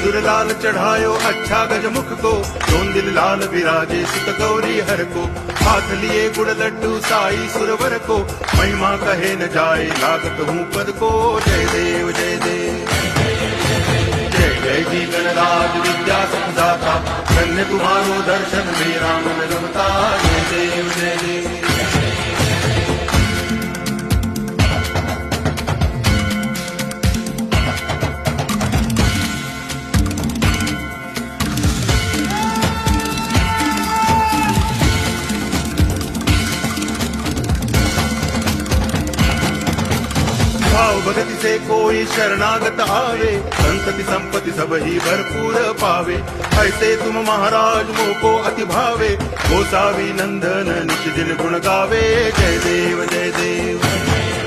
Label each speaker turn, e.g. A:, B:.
A: सिंदूर लाल चढ़ायो अच्छा गजमुख को, दोन दिल लाल विराजे सुत गौरी हर को। हाथ लिए गुड़ लड्डू साई सुरवर को, महिमा कहे न जाए लागत हूँ पद को। जय देव जय देव जय जय जी गणराज विद्या सुखदाता, धन्य तुम्हारो दर्शन मेरा मन रमता। जय देव जय देव भाव भगति से कोई शरणागत आवे, संतति संपत्ति सब ही भरपूर पावे। ऐसे तुम महाराज मोको अति भावे, गोसावी नंदन निज दिन गुण गावे। जय देव जय देव